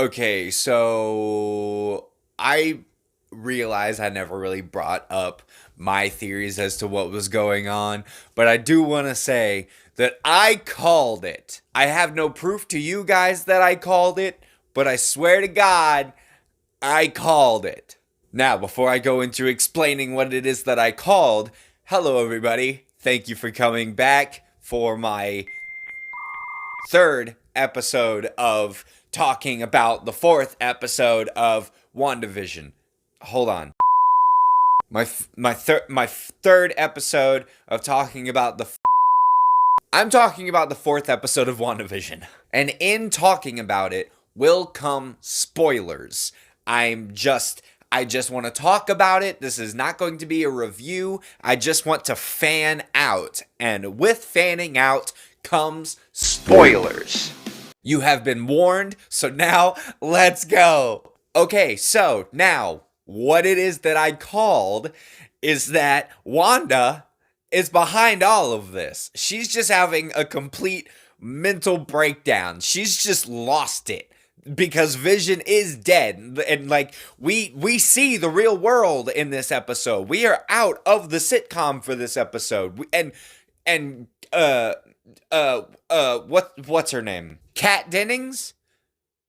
Okay, so I realize I never really brought up my theories as to what was going on, but I do want to say that I called it. I have no proof to you guys that I called it, but I swear to God, I called it. Now, before I go into explaining what it is that I called, hello everybody. Thank you for coming back for my third episode of talking about the fourth episode of WandaVision. Hold on. My third episode of talking about I'm talking about the fourth episode of WandaVision. And in talking about it will come spoilers. I just want to talk about it. This is not going to be a review. I just want to fan out. And with fanning out comes spoilers. You have been warned, so now let's go. Okay, so now what it is that I called is that Wanda is behind all of this. She's just having a complete mental breakdown. She's just lost it because Vision is dead, and like we see the real world in this episode. We are out of the sitcom for this episode, and what's her name? Kat Dennings?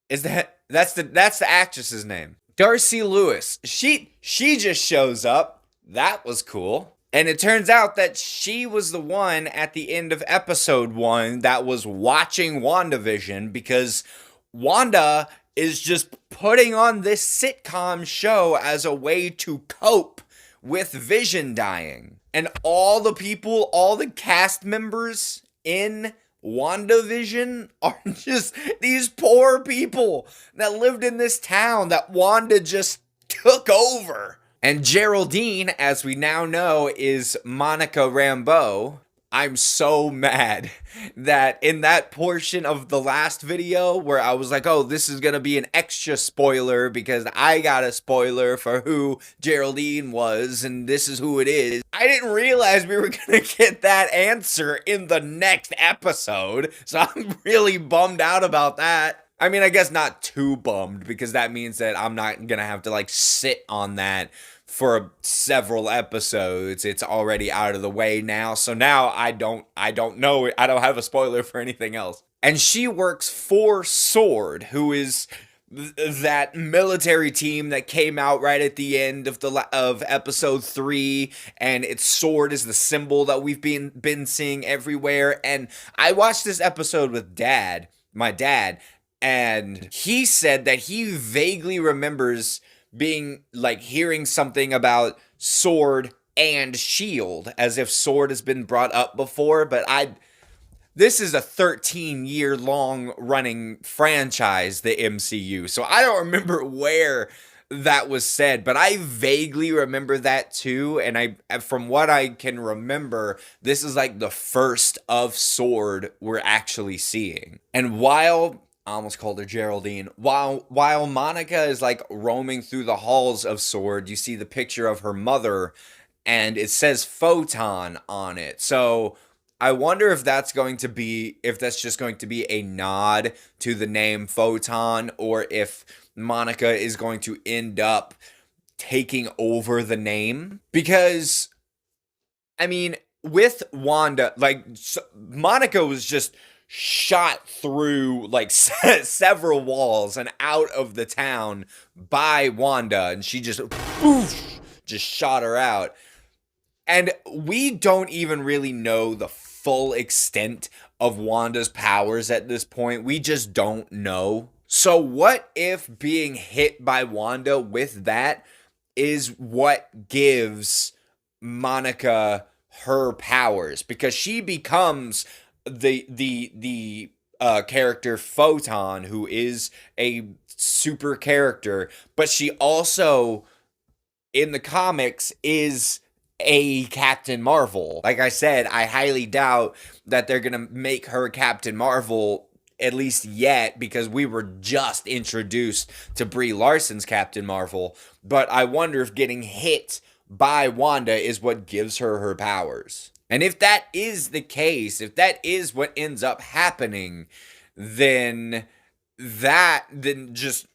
That's the actress's name. Darcy Lewis. She just shows up. That was cool. And it turns out that she was the one at the end of episode 1 that was watching WandaVision because Wanda is just putting on this sitcom show as a way to cope with Vision dying. And all the cast members in WandaVision are just these poor people that lived in this town that Wanda just took over. And Geraldine, as we now know, is Monica Rambeau. I'm so mad that in that portion of the last video where I was like, oh, this is going to be an extra spoiler because I got a spoiler for who Geraldine was and this is who it is. I didn't realize we were going to get that answer in the next episode. So I'm really bummed out about that. I mean, I guess not too bummed because that means that I'm not going to have to like sit on that for several episodes. It's already out of the way now. So now I don't know. I don't have a spoiler for anything else. And she works for SWORD, who is that military team that came out right at the end of episode 3, and its sword is the symbol that we've been seeing everywhere. And I watched this episode with my dad, and he said that he vaguely remembers hearing something about sword and shield, as if sword has been brought up before, but this is a 13-year long running franchise, the MCU, so I don't remember where that was said, but I vaguely remember that too, and from what I can remember, this is like the first of sword we're actually seeing. And while I almost called her Geraldine. While Monica is like roaming through the halls of SWORD, you see the picture of her mother, and it says Photon on it. So I wonder if that's just going to be a nod to the name Photon, or if Monica is going to end up taking over the name. Because, I mean, with Wanda, Monica was just shot through several walls and out of the town by Wanda, and she just shot her out. And we don't even really know the full extent of Wanda's powers at this point. We just don't know. So what if being hit by Wanda with that is what gives Monica her powers? Because she becomes the character Photon, who is a super character, but she also in the comics is a Captain Marvel. Like I said, I highly doubt that they're gonna make her Captain Marvel, at least yet, because we were just introduced to Brie Larson's Captain Marvel. But I wonder if getting hit by Wanda is what gives her her powers. And if that is the case, if that is what ends up happening, then that than just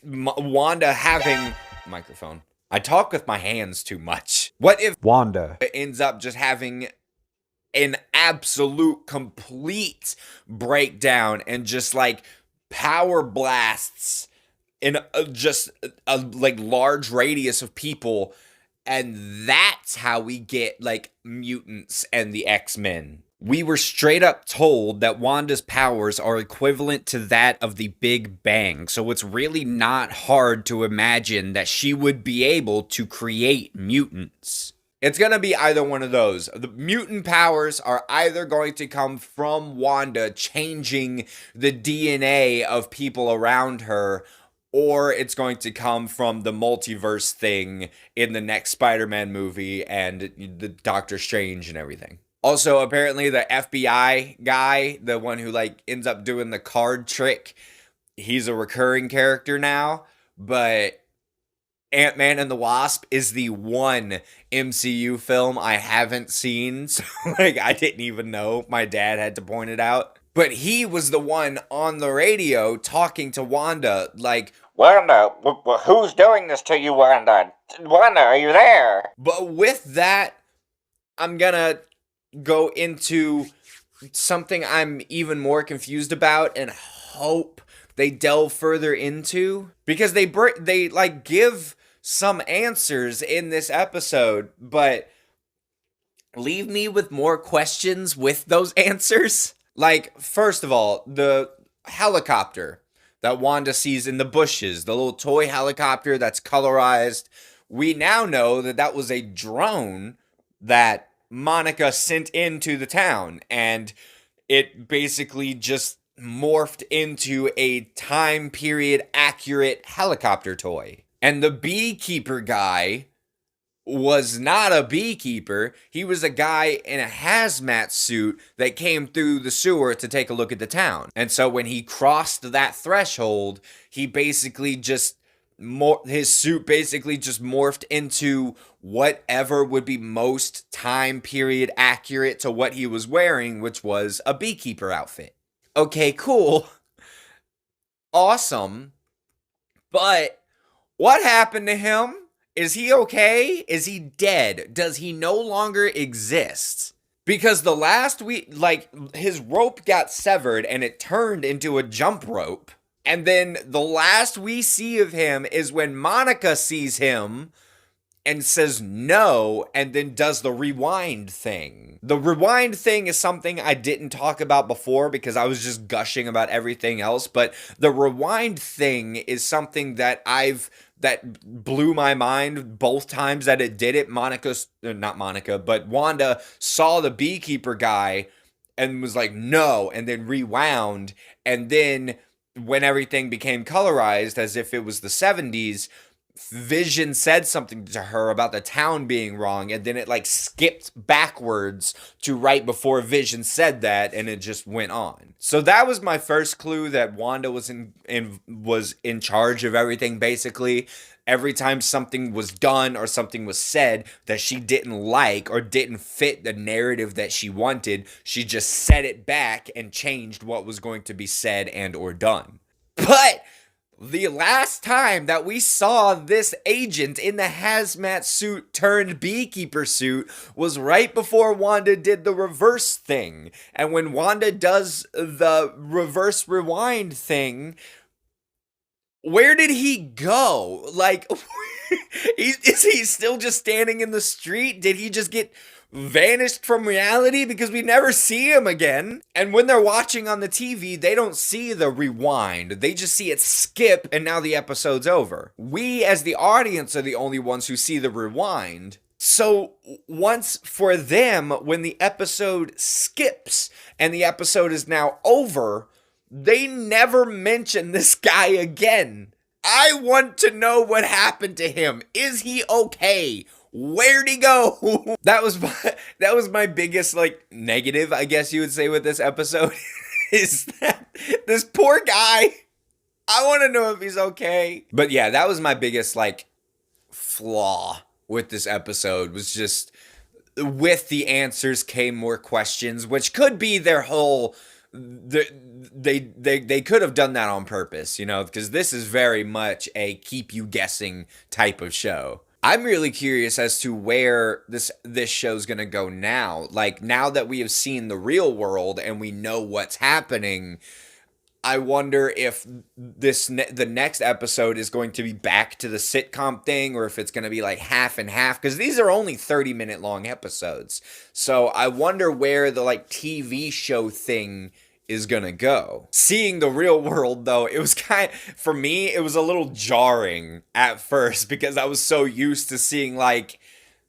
Wanda having microphone. I talk with my hands too much. What if Wanda ends up just having an absolute complete breakdown and just like power blasts in just a like large radius of people, and that's how we get like mutants and the X-Men. We were straight up told that Wanda's powers are equivalent to that of the Big Bang, so it's really not hard to imagine that she would be able to create mutants. It's going to be either one of those. The mutant powers are either going to come from Wanda changing the DNA of people around her, or it's going to come from the multiverse thing in the next Spider-Man movie and the Doctor Strange and everything. Also, apparently the FBI guy, the one who like ends up doing the card trick, he's a recurring character now, but Ant-Man and the Wasp is the one MCU film I haven't seen, so like I didn't even know. My dad had to point it out. But he was the one on the radio talking to Wanda like, Wanda, who's doing this to you, Wanda? Wanda, are you there? But with that, I'm gonna go into something I'm even more confused about and hope they delve further into, because they like give some answers in this episode, but leave me with more questions with those answers. Like, first of all, the helicopter that Wanda sees in the bushes, the little toy helicopter that's colorized, we now know that that was a drone that Monica sent into the town, and it basically just morphed into a time period accurate helicopter toy. And the beekeeper guy was not a beekeeper. He was a guy in a hazmat suit that came through the sewer to take a look at the town. And so when he crossed that threshold, he basically just his suit basically just morphed into whatever would be most time period accurate to what he was wearing, which was a beekeeper outfit. Okay, cool. Awesome. But what happened to him? Is he okay? Is he dead? Does he no longer exist? Because the last week, like, his rope got severed and it turned into a jump rope. And then the last we see of him is when Monica sees him and says no, and then does the rewind thing. The rewind thing is something I didn't talk about before because I was just gushing about everything else, but the rewind thing is something that that blew my mind both times that it did it. Wanda saw the beekeeper guy and was like, no, and then rewound. And then when everything became colorized as if it was the 70s, Vision said something to her about the town being wrong, and then it like skipped backwards to right before Vision said that, and it just went on. So that was my first clue that Wanda was in charge of everything. Basically, every time something was done or something was said that she didn't like or didn't fit the narrative that she wanted, she just set it back and changed what was going to be said and or done. But the last time that we saw this agent in the hazmat suit turned beekeeper suit was right before Wanda did the reverse thing. And when Wanda does the reverse rewind thing, where did he go? Like, is he still just standing in the street? Did he just get vanished from reality because we never see him again? And when they're watching on the TV, they don't see the rewind. They just see it skip and now the episode's over. We as the audience are the only ones who see the rewind. So once for them, when the episode skips and the episode is now over, they never mention this guy again. I want to know what happened to him. Is he okay? Where'd he go? That was my biggest like negative, I guess you would say, with this episode is that this poor guy, I want to know if he's okay. But yeah, that was my biggest like flaw with this episode, was just with the answers came more questions, which could be their whole they could have done that on purpose, you know, because this is very much a keep you guessing type of show. I'm really curious as to where this show's gonna go now. Like, now that we have seen the real world and we know what's happening, I wonder if the next episode is going to be back to the sitcom thing, or if it's going to be like half and half, because these are only 30-minute long episodes. So I wonder where the like TV show thing is going to go. Seeing the real world, though, it was for me, it was a little jarring at first, because I was so used to seeing like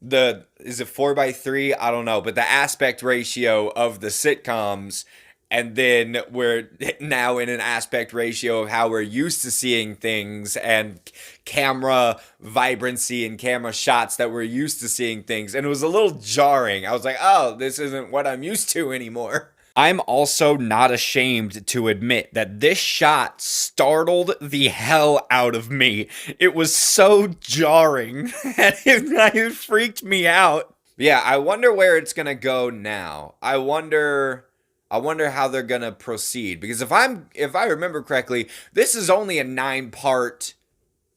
is it 4:3? I don't know, but the aspect ratio of the sitcoms. And then we're now in an aspect ratio of how we're used to seeing things, and camera vibrancy and camera shots that we're used to seeing things. And it was a little jarring. I was like, oh, this isn't what I'm used to anymore. I'm also not ashamed to admit that this shot startled the hell out of me. It was so jarring and it freaked me out. Yeah, I wonder where it's gonna go now. I wonder how they're gonna proceed, because if I remember correctly, this is only a 9-part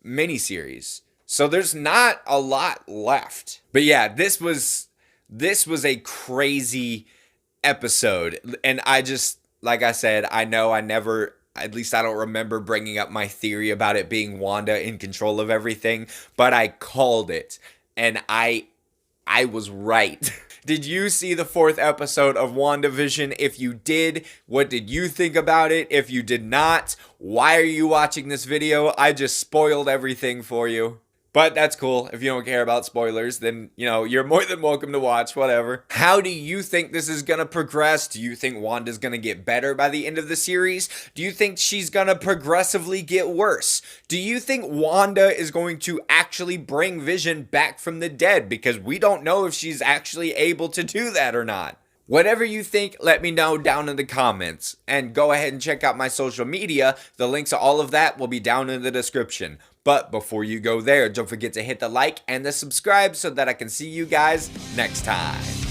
miniseries, so there's not a lot left. But yeah, this was a crazy episode, and I just, like I said, I know I never, at least I don't remember bringing up my theory about it being Wanda in control of everything, but I called it, and I was right. Did you see the 4th episode of WandaVision? If you did, what did you think about it? If you did not, why are you watching this video? I just spoiled everything for you. But that's cool. If you don't care about spoilers, then, you know, you're more than welcome to watch, whatever. How do you think this is gonna progress? Do you think Wanda's gonna get better by the end of the series? Do you think she's gonna progressively get worse? Do you think Wanda is going to actually bring Vision back from the dead? Because we don't know if she's actually able to do that or not. Whatever you think, let me know down in the comments. And go ahead and check out my social media. The links to all of that will be down in the description. But before you go there, don't forget to hit the like and the subscribe so that I can see you guys next time.